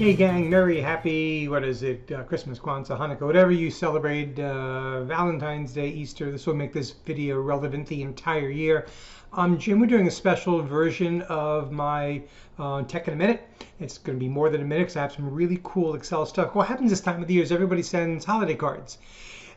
Hey gang, merry, happy, what is it, Christmas, Kwanzaa, Hanukkah, whatever you celebrate, Valentine's Day, Easter. This will make this video relevant the entire year. I'm Jim. We're doing a special version of my Tech in a Minute. It's going to be more than a minute because I have some really cool Excel stuff. What happens this time of the year is everybody sends holiday cards.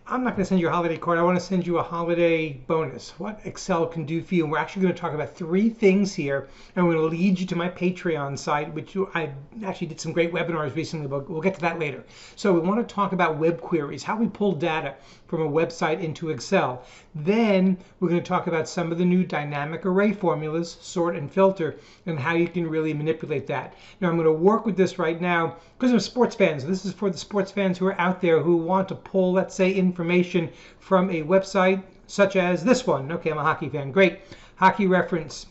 I'm not going to send you a holiday card. I want to send you a holiday bonus. What Excel can do for you. And we're actually going to talk about 3 things here. And we're going to lead you to my Patreon site, which I actually did some great webinars recently, but we'll get to that later. So we want to talk about web queries, how we pull data from a website into Excel. Then we're going to talk about some of the new dynamic array formulas, sort and filter, and how you can really manipulate that. Now I'm going to work with this right now because I'm sports fans. This is for the sports fans who are out there who want to pull, let's say, information from a website such as this one. Okay, I'm a hockey fan. Great. Hockey Reference.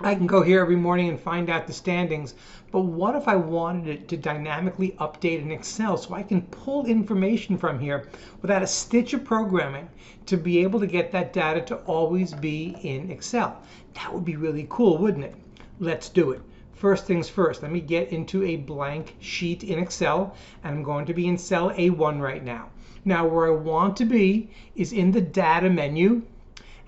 I can go here every morning and find out the standings, but what if I wanted it to dynamically update in Excel so I can pull information from here without a stitch of programming to be able to get that data to always be in Excel? That would be really cool, wouldn't it? Let's do it. First things first, let me get into a blank sheet in Excel, and I'm going to be in cell A1 right now. Now where I want to be is in the data menu.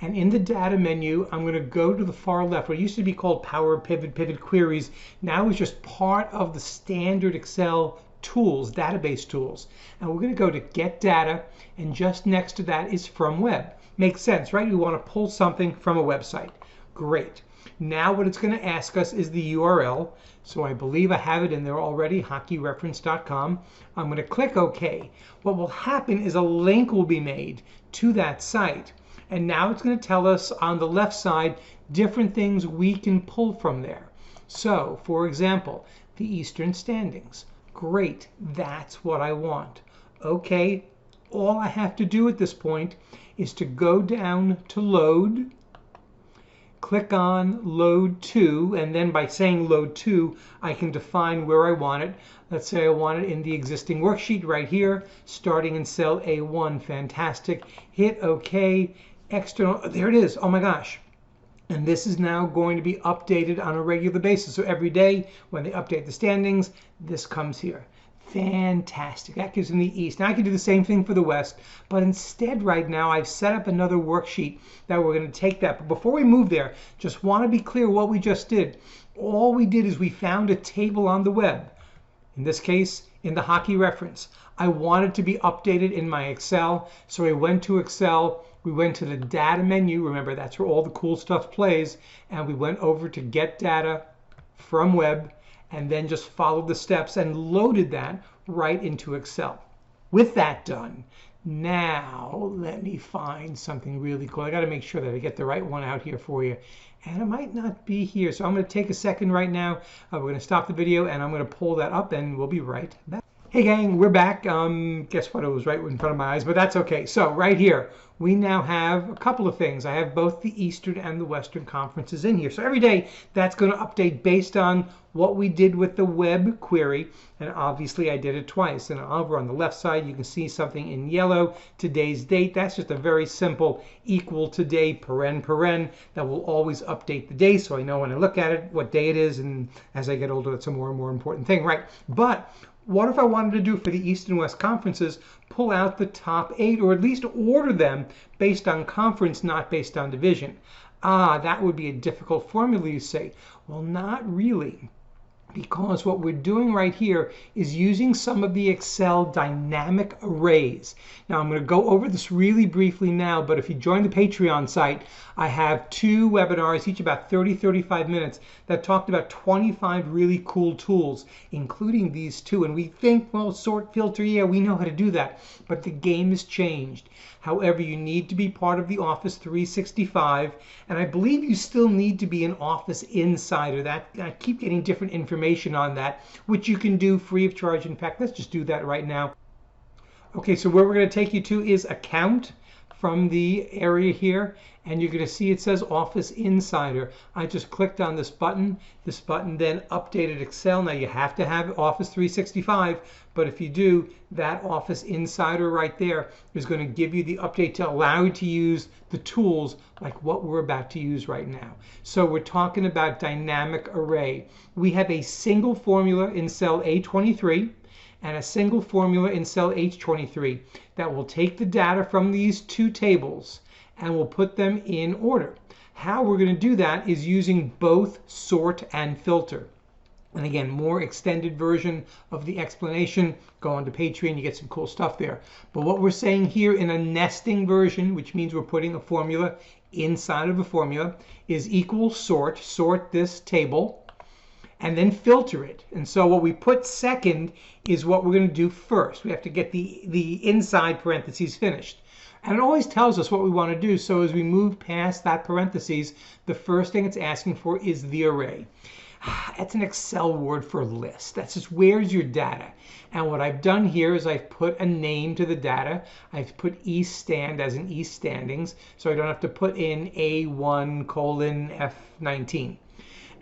And in the data menu, I'm going to go to the far left. What used to be called Power Pivot, Pivot Queries, now is just part of the standard Excel tools, database tools. And we're going to go to Get Data, and just next to that is From Web. Makes sense, right? We want to pull something from a website. Great. Now what it's going to ask us is the URL. So I believe I have it in there already, hockeyreference.com. I'm going to click OK. What will happen is a link will be made to that site. And now it's going to tell us on the left side different things we can pull from there. So, for example, the Eastern standings. Great, that's what I want. Okay, all I have to do at this point is to go down to Load, click on Load To, and then by saying Load To, I can define where I want it. Let's say I want it in the existing worksheet right here, starting in cell A1. Fantastic. Hit OK. External, there it is. Oh my gosh. And this is now going to be updated on a regular basis. So every day when they update the standings, this comes here. Fantastic. That gives them the East. Now I can do the same thing for the West, but instead right now I've set up another worksheet that we're going to take that. But before we move there, just want to be clear what we just did. All we did is we found a table on the web. In this case, in the Hockey Reference. I wanted to be updated in my Excel, so I went to Excel. We went to the data menu, remember that's where all the cool stuff plays, and we went over to Get Data from Web, and then just followed the steps and loaded that right into Excel. With that done, now let me find something really cool. I got to make sure that I get the right one out here for you, and it might not be here, so I'm going to take a second right now. We're going to stop the video, and I'm going to pull that up, and we'll be right back. Hey gang, we're back. Guess what? It was right in front of my eyes, but that's okay. So right here, we now have a couple of things. I have both the Eastern and the Western conferences in here. So every day, that's going to update based on what we did with the web query. And obviously, I did it twice. And over on the left side, you can see something in yellow, today's date. That's just a very simple equal today, paren, that will always update the day. So I know when I look at it, what day it is. And as I get older, that's a more and more important thing, right? But what if I wanted to do for the East and West conferences, pull out the top 8, or at least order them based on conference, not based on division? That would be a difficult formula, you say. Well, not really, because what we're doing right here is using some of the Excel dynamic arrays. Now, I'm going to go over this really briefly now, but if you join the Patreon site, I have 2 webinars, each about 30-35 minutes, that talked about 25 really cool tools, including these 2. And we think, well, sort, filter, yeah, we know how to do that, but the game has changed. However, you need to be part of the Office 365, and I believe you still need to be an Office Insider. That I keep getting different information on that, which you can do free of charge. In fact, let's just do that right now. Okay, so where we're going to take you to is Account, from the area here, and you're going to see it says Office Insider. I just clicked on this button. This button then updated Excel. Now you have to have Office 365, but if you do, that Office Insider right there is going to give you the update to allow you to use the tools like what we're about to use right now. So we're talking about dynamic array. We have a single formula in cell A23 and a single formula in cell H23 that will take the data from these two tables and we'll put them in order. How we're going to do that is using both sort and filter. And again, more extended version of the explanation, go on to Patreon, you get some cool stuff there. But what we're saying here in a nesting version, which means we're putting a formula inside of a formula, is equal sort this table, and then filter it. And so what we put second is what we're going to do first. We have to get the inside parentheses finished. And it always tells us what we want to do. So as we move past that parentheses, the first thing it's asking for is the array. That's an Excel word for list. That's just where's your data. And what I've done here is I've put a name to the data. I've put East Stand as in East Standings, so I don't have to put in A1:F19.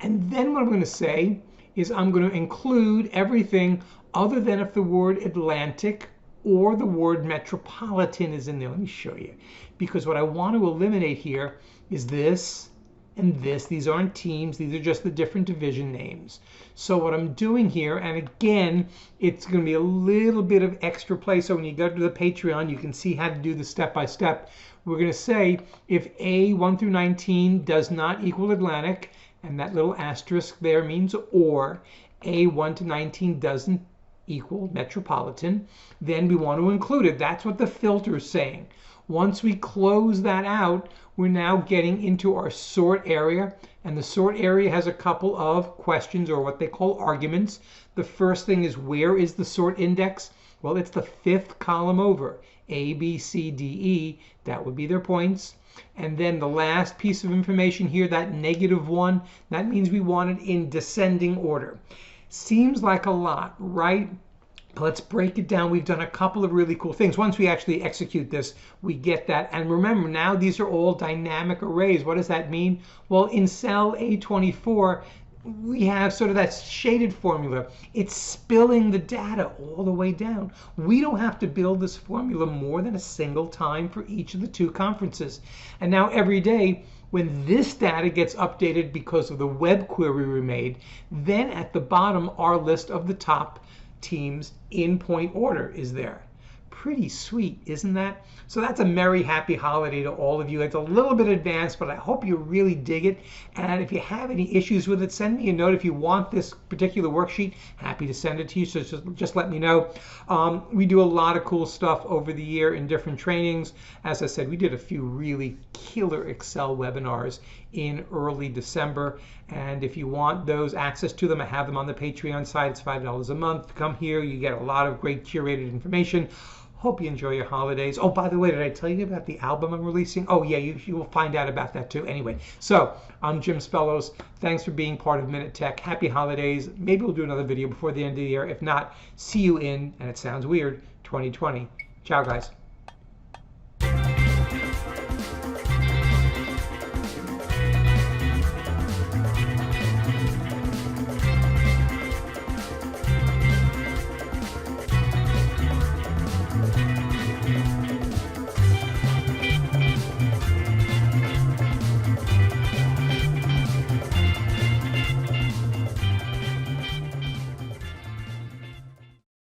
And then what I'm going to say is I'm going to include everything other than if the word Atlantic or the word metropolitan is in there. Let me show you. Because what I want to eliminate here is this and this. These aren't teams. These are just the different division names. So what I'm doing here, and again, it's going to be a little bit of extra play. So when you go to the Patreon, you can see how to do the step-by-step. We're going to say if A1 through 19 does not equal Atlantic, and that little asterisk there means or, A1 to 19 doesn't equal metropolitan, then we want to include it. That's what the filter is saying. Once we close that out, we're now getting into our sort area, and the sort area has a couple of questions, or what they call arguments. The first thing is, where is the sort index? Well, it's the fifth column over, A, B, C, D, E. That would be their points. And then the last piece of information here, that -1, that means we want it in descending order. Seems like a lot, right? Let's break it down. We've done a couple of really cool things. Once we actually execute this, we get that. And remember, now these are all dynamic arrays. What does that mean? Well, in cell A24, we have sort of that shaded formula. It's spilling the data all the way down. We don't have to build this formula more than a single time for each of the two conferences. And now every day, when this data gets updated because of the web query we made, then at the bottom, our list of the top teams in point order is there. Pretty sweet, isn't that? So that's a merry, happy holiday to all of you. It's a little bit advanced, but I hope you really dig it. And if you have any issues with it, send me a note. If you want this particular worksheet, happy to send it to you. So just let me know. We do a lot of cool stuff over the year in different trainings. As I said, we did a few really killer Excel webinars in early December. And if you want those, access to them, I have them on the Patreon site. It's $5 a month. Come here. You get a lot of great curated information. Hope you enjoy your holidays. Oh, by the way, did I tell you about the album I'm releasing? Oh, yeah, you will find out about that too. Anyway, so I'm Jim Spellos. Thanks for being part of Minute Tech. Happy holidays. Maybe we'll do another video before the end of the year. If not, see you in, and it sounds weird, 2020. Ciao, guys.